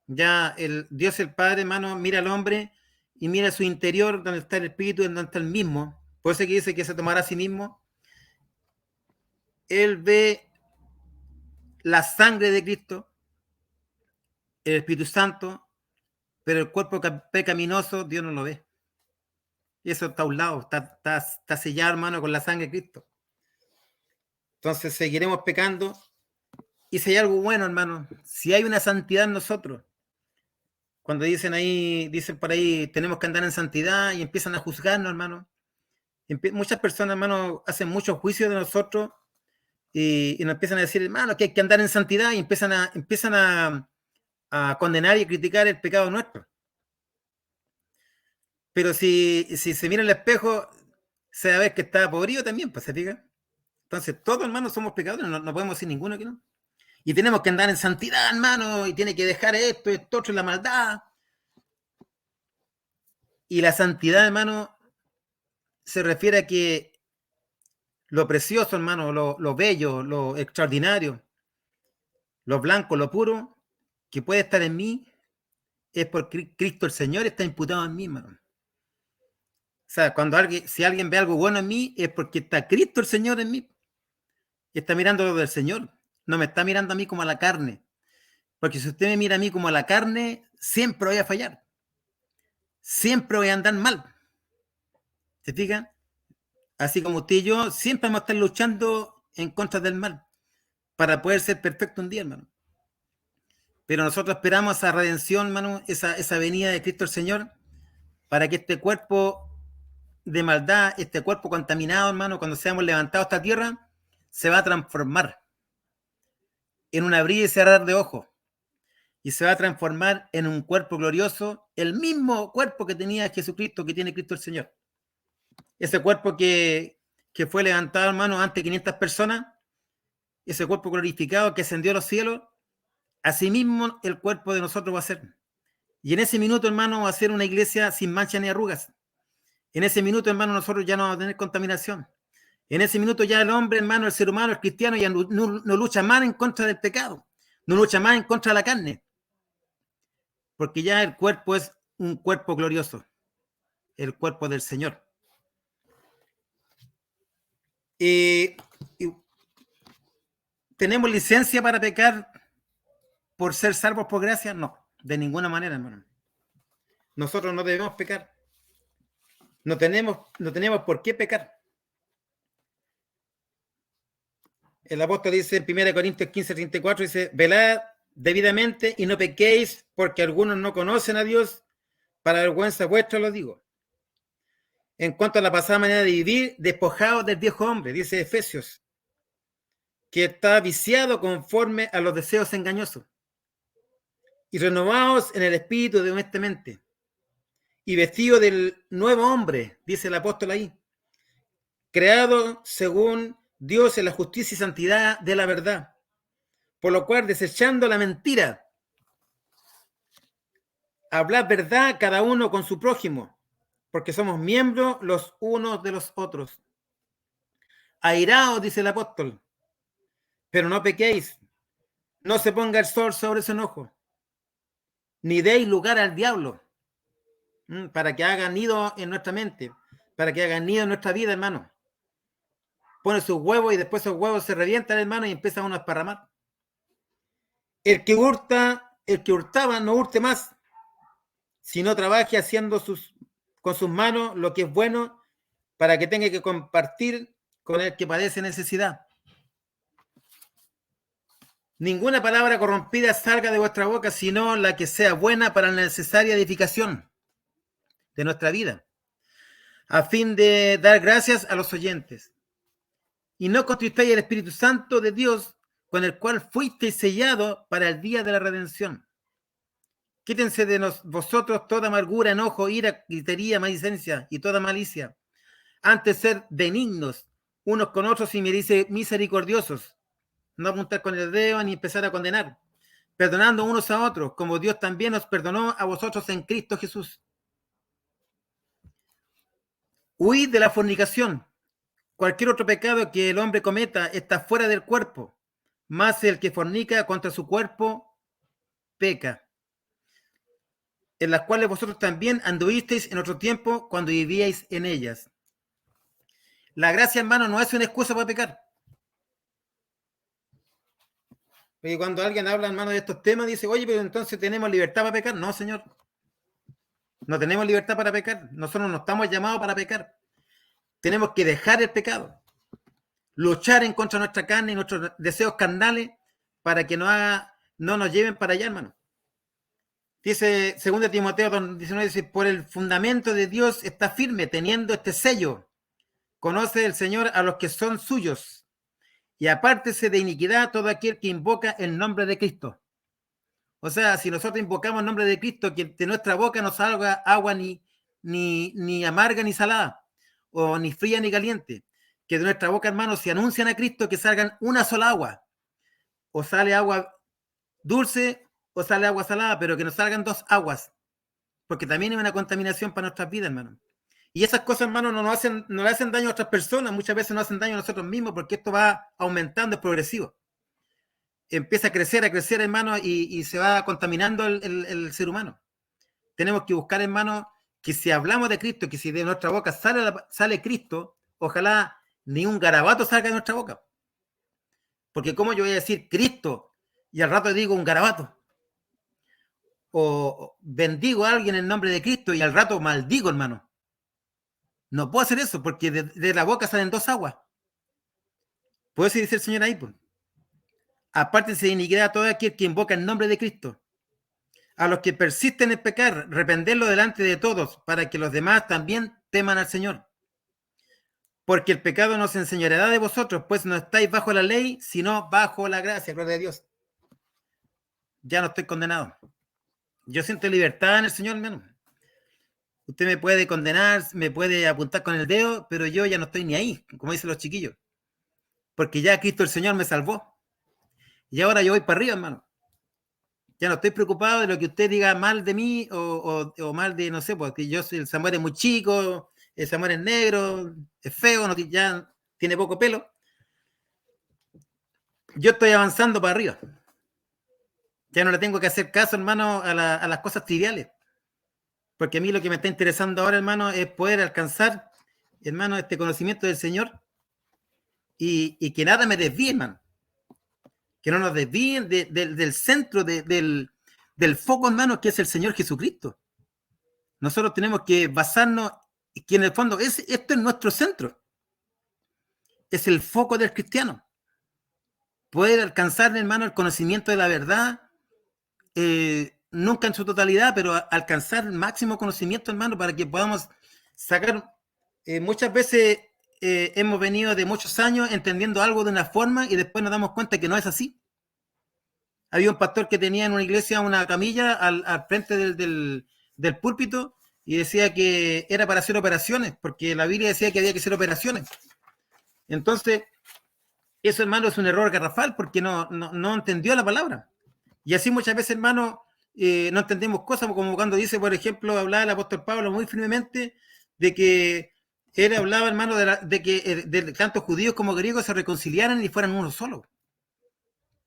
A: Ya el Dios el Padre, hermano, mira al hombre y mira su interior, donde está el Espíritu, donde está el mismo. Por eso que dice que se tomará a sí mismo. Él ve la sangre de Cristo, el Espíritu Santo, pero el cuerpo pecaminoso Dios no lo ve. Y eso está a un lado, está sellado, hermano, con la sangre de Cristo. Entonces seguiremos pecando. Y si hay algo bueno, hermano, si hay una santidad en nosotros, cuando dicen por ahí, tenemos que andar en santidad y empiezan a juzgarnos, hermano. Muchas personas, hermano, hacen muchos juicios de nosotros y nos empiezan a decir, hermano, que hay que andar en santidad y empiezan a condenar y criticar el pecado nuestro. Pero si se mira en el espejo, se va a ver que está podrido también, pues se fija. Entonces, todos, hermanos, somos pecadores, no podemos decir ninguno que no. Y tenemos que andar en santidad, hermano, y tiene que dejar esto, otro, la maldad. Y la santidad, hermano, se refiere a que lo precioso, hermano, lo bello, lo extraordinario, lo blanco, lo puro, que puede estar en mí, es porque Cristo el Señor está imputado en mí, hermano. O sea, si alguien ve algo bueno en mí, es porque está Cristo el Señor en mí. Y está mirando lo del Señor. No me está mirando a mí como a la carne. Porque si usted me mira a mí como a la carne, siempre voy a fallar. Siempre voy a andar mal. ¿Se fijan? Así como usted y yo, siempre vamos a estar luchando en contra del mal para poder ser perfecto un día, hermano. Pero nosotros esperamos esa redención, hermano, esa venida de Cristo el Señor, para que este cuerpo de maldad, este cuerpo contaminado, hermano, cuando seamos levantados a esta tierra, se va a transformar en un abrir y cerrar de ojos. Y se va a transformar en un cuerpo glorioso, el mismo cuerpo que tenía Jesucristo, que tiene Cristo el Señor. Ese cuerpo que fue levantado, hermano, ante 500 personas, ese cuerpo glorificado que ascendió a los cielos, asimismo el cuerpo de nosotros va a ser. Y en ese minuto, hermano, va a ser una iglesia sin manchas ni arrugas. En ese minuto, hermano, nosotros ya no vamos a tener contaminación. En ese minuto ya el hombre, hermano, el ser humano, el cristiano, ya no lucha más en contra del pecado. No lucha más en contra de la carne. Porque ya el cuerpo es un cuerpo glorioso. el cuerpo del Señor. Y ¿tenemos licencia para pecar por ser salvos por gracia? No, de ninguna manera, hermano. Nosotros no debemos pecar. No tenemos por qué pecar. El apóstol dice en 1 Corintios 15:34, dice, velad debidamente y no pequéis, porque algunos no conocen a Dios, para vergüenza vuestra lo digo. En cuanto a la pasada manera de vivir, despojados del viejo hombre, dice Efesios, que está viciado conforme a los deseos engañosos, y renovados en el espíritu de vuestra mente, y vestido del nuevo hombre, dice el apóstol ahí, creado según Dios en la justicia y santidad de la verdad, por lo cual, desechando la mentira, hablad verdad cada uno con su prójimo, porque somos miembros los unos de los otros. Airaos, dice el apóstol, pero no pequéis, no se ponga el sol sobre su enojo, ni deis lugar al diablo, para que haga nido en nuestra mente, para que haga nido en nuestra vida, hermano. Pone sus huevos y después esos huevos se revientan, hermano, y empieza uno a esparramar. El que hurtaba, no hurte más, sino trabaje haciendo con sus manos lo que es bueno, para que tenga que compartir con el que padece necesidad. Ninguna palabra corrompida salga de vuestra boca, sino la que sea buena para la necesaria edificación de nuestra vida, a fin de dar gracias a los oyentes. Y no contristéis el Espíritu Santo de Dios, con el cual fuisteis sellados para el día de la redención. Quítense de vosotros toda amargura, enojo, ira, gritería, maledicencia y toda malicia. Antes ser benignos unos con otros y misericordiosos, no apuntar con el dedo ni empezar a condenar, perdonando unos a otros, como Dios también os perdonó a vosotros en Cristo Jesús. Huid de la fornicación. Cualquier otro pecado que el hombre cometa está fuera del cuerpo, mas el que fornica contra su cuerpo peca, en las cuales vosotros también anduvisteis en otro tiempo cuando vivíais en ellas. La gracia, hermano, no es una excusa para pecar. Porque cuando alguien habla, hermano, de estos temas, dice, oye, pero entonces tenemos libertad para pecar. No, señor. No tenemos libertad para pecar. Nosotros no estamos llamados para pecar. Tenemos que dejar el pecado. Luchar en contra de nuestra carne y nuestros deseos carnales para que no nos lleven para allá, hermano. Dice 2 Timoteo 2:19, dice, por el fundamento de Dios está firme, teniendo este sello. Conoce el Señor a los que son suyos, y apártese de iniquidad todo aquel que invoca el nombre de Cristo. O sea, si nosotros invocamos el nombre de Cristo, que de nuestra boca no salga agua ni amarga ni salada, o ni fría ni caliente, que de nuestra boca, hermanos, si anuncian a Cristo, que salgan una sola agua, o sale agua dulce o sale agua salada, pero que no salgan dos aguas, porque también es una contaminación para nuestras vidas, hermano. Y esas cosas, hermano, no le hacen daño a otras personas, muchas veces nos hacen daño a nosotros mismos, porque esto va aumentando, es progresivo. Empieza a crecer, hermano, y se va contaminando el ser humano. Tenemos que buscar, hermano, que si hablamos de Cristo, que si de nuestra boca sale Cristo, ojalá ni un garabato salga de nuestra boca. Porque ¿cómo yo voy a decir Cristo y al rato digo un garabato? O bendigo a alguien en nombre de Cristo y al rato maldigo, hermano. No puedo hacer eso porque de la boca salen dos aguas. Puede decir el Señor ahí, pues. Apártense de iniquidad a todo aquel que invoca el nombre de Cristo. A los que persisten en pecar, reprenderlo delante de todos, para que los demás también teman al Señor. Porque el pecado no se enseñoreará de vosotros, pues no estáis bajo la ley, sino bajo la gracia, gloria a Dios. Ya no estoy condenado. Yo siento libertad en el Señor, hermano. Usted me puede condenar, me puede apuntar con el dedo, pero yo ya no estoy ni ahí, como dicen los chiquillos. Porque ya Cristo el Señor me salvó. Y ahora yo voy para arriba, hermano. Ya no estoy preocupado de lo que usted diga mal de mí o mal de, no sé, porque yo soy, el Samuel es muy chico, el Samuel es negro, es feo, ya tiene poco pelo. Yo estoy avanzando para arriba. Ya no le tengo que hacer caso, hermano, a las cosas triviales. porque a mí lo que me está interesando ahora, hermano, es poder alcanzar, hermano, este conocimiento del Señor y que nada me desvíe, hermano. Que no nos desvíen del centro, del foco, hermano, que es el Señor Jesucristo. Nosotros tenemos que basarnos, que en el fondo esto es nuestro centro. Es el foco del cristiano. Poder alcanzar, hermano, el conocimiento de la verdad, nunca en su totalidad, pero alcanzar el máximo conocimiento, hermano, para que podamos sacar. Muchas veces hemos venido de muchos años entendiendo algo de una forma y después nos damos cuenta que no es así. Había un pastor que tenía en una iglesia una camilla al frente del púlpito y decía que era para hacer operaciones, porque la Biblia decía que había que hacer operaciones. Entonces, eso, hermano, es un error garrafal porque no entendió la palabra. Y así muchas veces, hermano, no entendemos cosas, como cuando dice, por ejemplo, hablaba el apóstol Pablo muy firmemente de que él hablaba, hermano, de que tanto judíos como griegos se reconciliaran y fueran uno solo.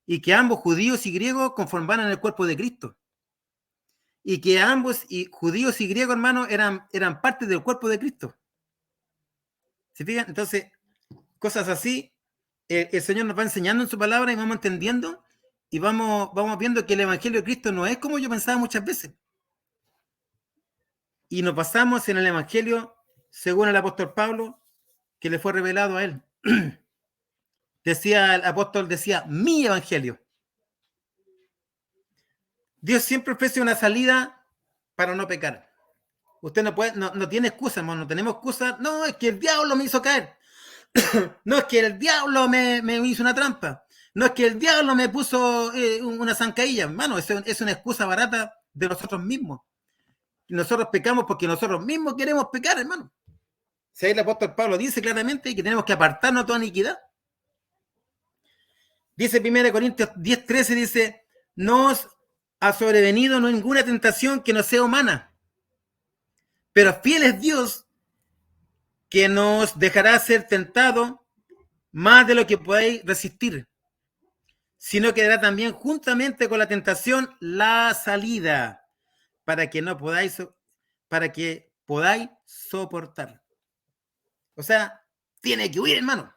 A: Y que ambos, judíos y griegos, conformaran el cuerpo de Cristo. Y que ambos, judíos y griegos, hermano, eran parte del cuerpo de Cristo. ¿Se fijan? Entonces, cosas así, el Señor nos va enseñando en su palabra y vamos entendiendo y vamos viendo que el Evangelio de Cristo no es como yo pensaba muchas veces. Y nos basamos en el Evangelio, según el apóstol Pablo, que le fue revelado a él. El apóstol decía, mi Evangelio. Dios siempre ofrece una salida para no pecar. Usted no tiene excusa, hermano, no tenemos excusa. No, es que el diablo me hizo caer. No, es que el diablo me hizo una trampa. No, es que el diablo me puso una zancadilla. Hermano, es una excusa barata de nosotros mismos. Nosotros pecamos porque nosotros mismos queremos pecar, hermano. Si ahí el apóstol Pablo dice claramente que tenemos que apartarnos de toda iniquidad. Dice 1 Corintios 10:13, dice, no os ha sobrevenido ninguna tentación que no sea humana, pero fiel es Dios, que nos dejará ser tentado más de lo que podáis resistir, sino que dará también juntamente con la tentación la salida para que podáis soportar. O sea, tiene que huir, hermano.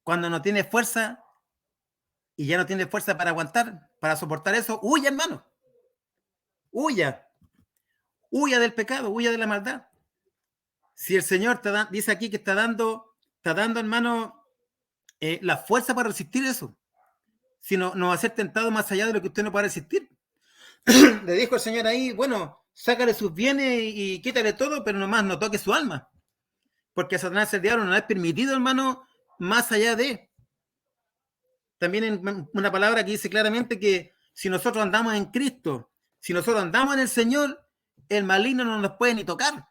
A: Cuando no tiene fuerza y ya no tiene fuerza para aguantar, para soportar eso, huya, hermano. Huya. Huya del pecado, huya de la maldad. Si el Señor dice aquí que está dando, hermano, la fuerza para resistir eso. Si no va a ser tentado más allá de lo que usted no pueda resistir. Le dijo el Señor ahí, bueno, sácale sus bienes y quítale todo, pero nomás no toque su alma. Porque a Satanás el diablo no es permitido, hermano, más allá de. También en una palabra que dice claramente que si nosotros andamos en Cristo, si nosotros andamos en el Señor, el maligno no nos puede ni tocar.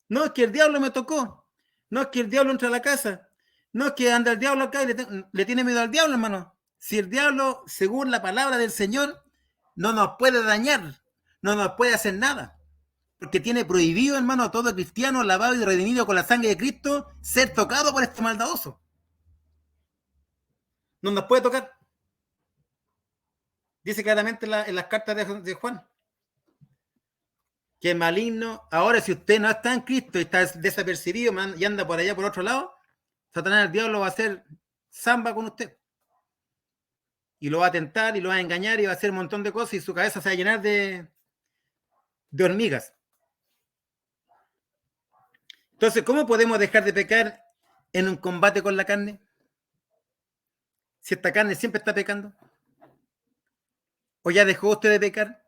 A: No es que el diablo me tocó, no es que el diablo entra a la casa, no es que anda el diablo acá y le tiene miedo al diablo, hermano. Si el diablo, según la palabra del Señor, no nos puede dañar, no nos puede hacer nada, porque tiene prohibido, hermano, a todo cristiano lavado y redimido con la sangre de Cristo ser tocado por este maldadoso. No nos puede tocar. Dice claramente en las cartas de Juan que el maligno, ahora si usted no está en Cristo y está desapercibido y anda por allá por otro lado, Satanás el diablo va a hacer samba con usted. Y lo va a tentar y lo va a engañar y va a hacer un montón de cosas y su cabeza se va a llenar de hormigas. Entonces, ¿cómo podemos dejar de pecar en un combate con la carne? Si esta carne siempre está pecando. ¿O ya dejó usted de pecar?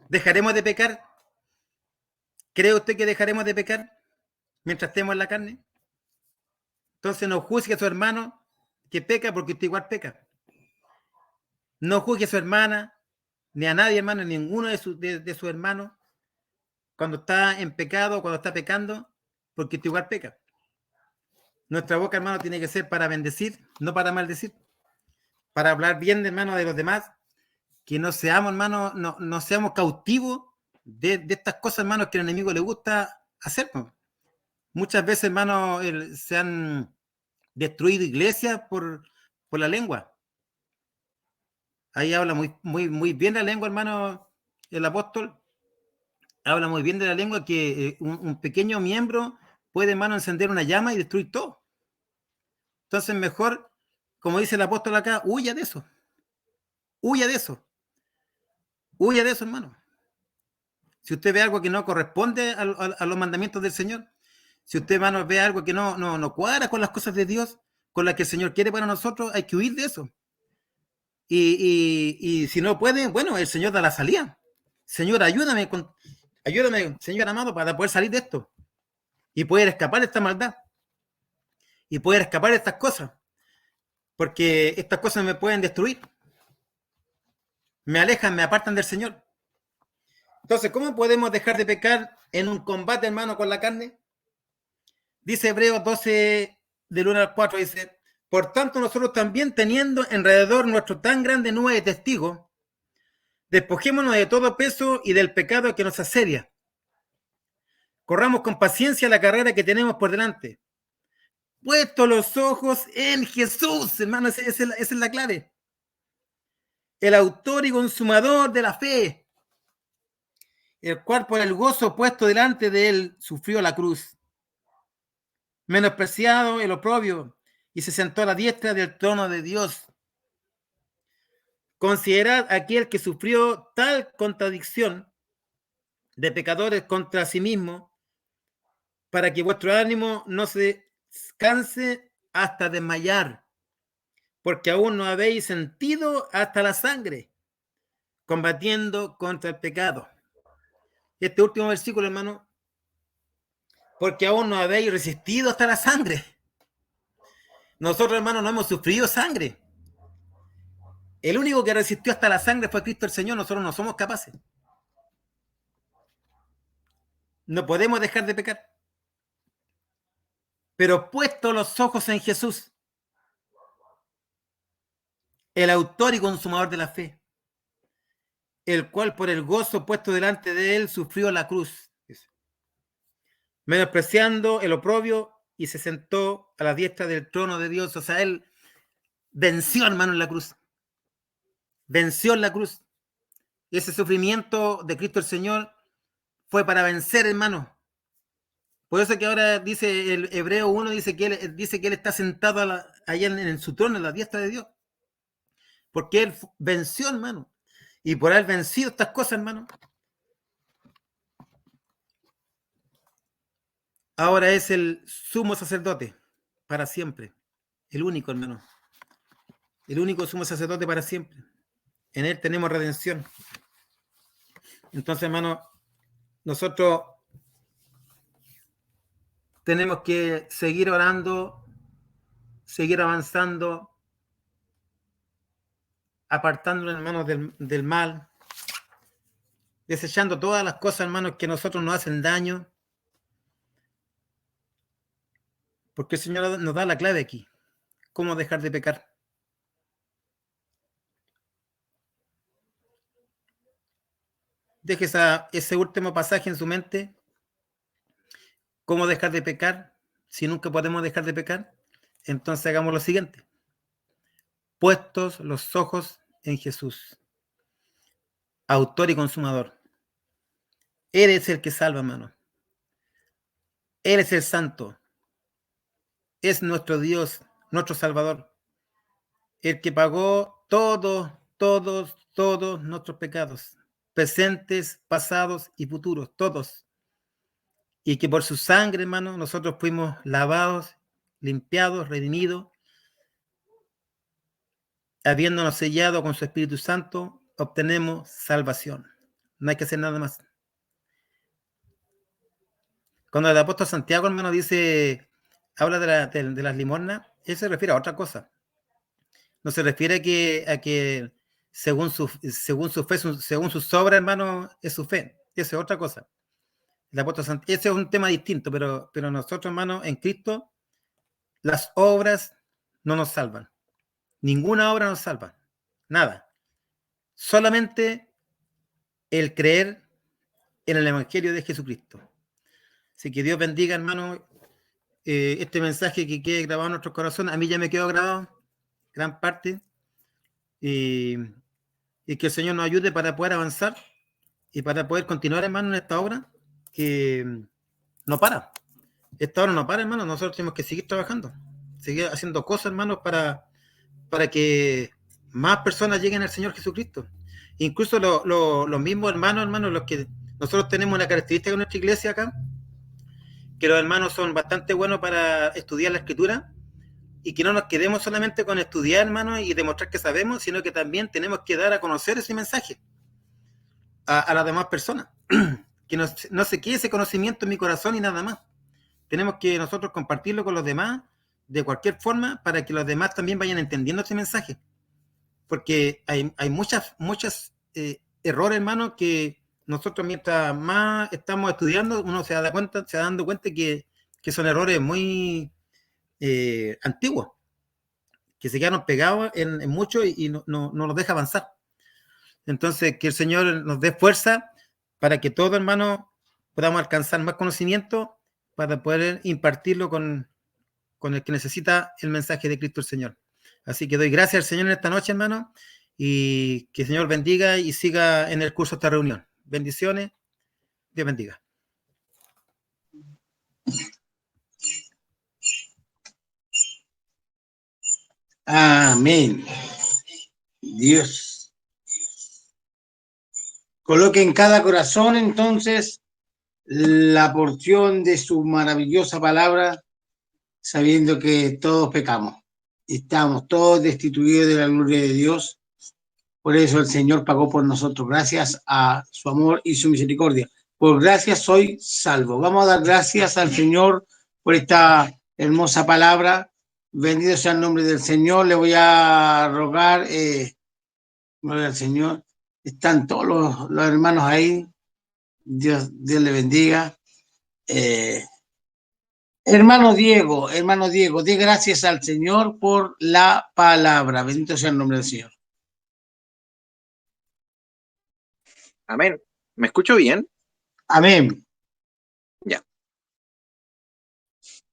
A: ¿Dejaremos de pecar? ¿Cree usted que dejaremos de pecar mientras estemos en la carne? Entonces no juzgue a su hermano que peca porque usted igual peca. No juzgue a su hermana, ni a nadie, hermano, ninguno de sus hermanos, cuando está en pecado, cuando está pecando, porque usted igual peca. Nuestra boca, hermano, tiene que ser para bendecir, no para maldecir. Para hablar bien, hermano, de los demás. Que no seamos, hermano, no seamos cautivos de estas cosas, hermano, que al enemigo le gusta hacer. Muchas veces, hermano, se han destruido iglesias por la lengua. Ahí habla muy bien la lengua, hermano, el apóstol. Habla muy bien de la lengua, que un pequeño miembro puede, hermano, encender una llama y destruir todo. Entonces, mejor, como dice el apóstol acá, huya de eso. Huya de eso. Huya de eso, hermano. Si usted ve algo que no corresponde a los mandamientos del Señor, si usted, hermano, ve algo que no cuadra con las cosas de Dios, con las que el Señor quiere para nosotros, hay que huir de eso. Y si no puede, bueno, el Señor da la salida. Señor, ayúdame, Señor amado, para poder salir de esto y poder escapar de esta maldad y poder escapar de estas cosas, porque estas cosas me pueden destruir, me alejan, me apartan del Señor. Entonces, ¿cómo podemos dejar de pecar en un combate, hermano, con la carne? Dice Hebreos 12, del 1 al 4, dice: por tanto, nosotros también, teniendo alrededor nuestro tan grande nube de testigos, despojémonos de todo peso y del pecado que nos asedia. Corramos con paciencia la carrera que tenemos por delante, puesto los ojos en Jesús, hermano, esa es la clave. El autor y consumador de la fe, el cual por el gozo puesto delante de él sufrió la cruz, menospreciado el oprobio, y se sentó a la diestra del trono de Dios. Considerad aquel que sufrió tal contradicción de pecadores contra sí mismo, para que vuestro ánimo no se canse hasta desmayar, porque aún no habéis sentido hasta la sangre, combatiendo contra el pecado. Este último versículo, hermano, porque aún no habéis resistido hasta la sangre. Nosotros, hermanos, no hemos sufrido sangre. El único que resistió hasta la sangre fue Cristo el Señor. Nosotros no somos capaces. No podemos dejar de pecar. Pero puesto los ojos en Jesús, el autor y consumador de la fe, el cual por el gozo puesto delante de él sufrió la cruz, menospreciando el oprobio, y se sentó a la diestra del trono de Dios. O sea, él venció, hermano, en la cruz. Venció en la cruz. Ese sufrimiento de Cristo el Señor fue para vencer, hermano. Por eso que ahora dice el Hebreo 1, dice que él está sentado allá en su trono, en la diestra de Dios. Porque él venció, hermano. Y por haber vencido estas cosas, hermano, ahora es el sumo sacerdote para siempre. El único, hermano. El único sumo sacerdote para siempre. En él tenemos redención. Entonces, hermano, nosotros tenemos que seguir orando, seguir avanzando, apartándonos, hermanos, del mal, desechando todas las cosas, hermanos, que a nosotros nos hacen daño, porque el Señor nos da la clave aquí, cómo dejar de pecar. Deje ese último pasaje en su mente, cómo dejar de pecar, si nunca podemos dejar de pecar. Entonces hagamos lo siguiente: puestos los ojos en Jesús, autor y consumador. Él es el que salva, hermano. Él es el santo. Es nuestro Dios, nuestro Salvador. El que pagó todos nuestros pecados, presentes, pasados y futuros, todos. Y que por su sangre, hermano, nosotros fuimos lavados, limpiados, redimidos, habiéndonos sellado con su Espíritu Santo, obtenemos salvación. No hay que hacer nada más. Cuando el apóstol Santiago, hermano, habla de las limosnas, él se refiere a otra cosa. No se refiere a que según su fe, según sus obras, hermano, es su fe. Esa es otra cosa. El apóstol Santiago, ese es un tema distinto, pero nosotros, hermano, en Cristo, las obras no nos salvan. Ninguna obra nos salva. Nada. Solamente el creer en el Evangelio de Jesucristo. Así que Dios bendiga, hermano, este mensaje que quede grabado en nuestros corazones. A mí ya me quedó grabado gran parte. y que el Señor nos ayude para poder avanzar y para poder continuar, hermano, en esta obra que no para. Esta obra no para, hermano. Nosotros tenemos que seguir trabajando, seguir haciendo cosas, hermanos, para que más personas lleguen al Señor Jesucristo. Incluso los mismos hermanos, los que nosotros tenemos una característica en nuestra iglesia acá, que los hermanos son bastante buenos para estudiar la Escritura, y que no nos quedemos solamente con estudiar, hermanos, y demostrar que sabemos, sino que también tenemos que dar a conocer ese mensaje a las demás personas. Que no se quede ese conocimiento en mi corazón y nada más. Tenemos que nosotros compartirlo con los demás de cualquier forma para que los demás también vayan entendiendo este mensaje. Porque hay muchas errores, hermano, que nosotros mientras más estamos estudiando, uno se da dando cuenta que son errores muy antiguos, que se quedaron pegados en mucho y no nos deja avanzar. Entonces, que el Señor nos dé fuerza para que todos, hermano, podamos alcanzar más conocimiento para poder impartirlo con el que necesita el mensaje de Cristo el Señor. Así que doy gracias al Señor en esta noche, hermano, y que el Señor bendiga y siga en el curso de esta reunión. Bendiciones. Dios bendiga.
C: Amén. Dios coloque en cada corazón entonces la porción de su maravillosa palabra, sabiendo que todos pecamos. Estamos todos destituidos de la gloria de Dios. Por eso el Señor pagó por nosotros, gracias a su amor y su misericordia. Por gracia soy salvo. Vamos a dar gracias al Señor por esta hermosa palabra. Bendito sea el nombre del Señor. Le voy a rogar, gloria al Señor. Están todos los hermanos ahí. Dios le bendiga. Hermano Diego, dé gracias al Señor por la palabra. Bendito sea el nombre del Señor.
D: Amén. ¿Me escucho bien?
C: Amén.
D: Ya.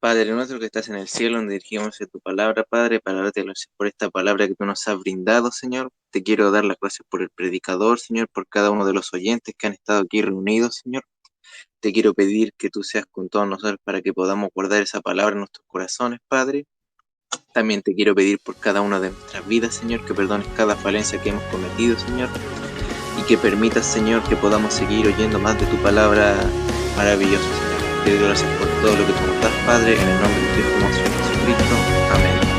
D: Padre nuestro que estás en el cielo, donde dirigimos tu palabra, Padre, para darte gracias por esta palabra que tú nos has brindado, Señor. Te quiero dar las gracias por el predicador, Señor, por cada uno de los oyentes que han estado aquí reunidos, Señor. Te quiero pedir que tú seas con todos nosotros para que podamos guardar esa palabra en nuestros corazones, Padre. También te quiero pedir por cada una de nuestras vidas, Señor, que perdones cada falencia que hemos cometido, Señor, y que permitas, Señor, que podamos seguir oyendo más de tu palabra maravillosa, Señor. Te doy gracias por todo lo que tú nos das, Padre, en el nombre de tu Hijo Jesucristo. Amén.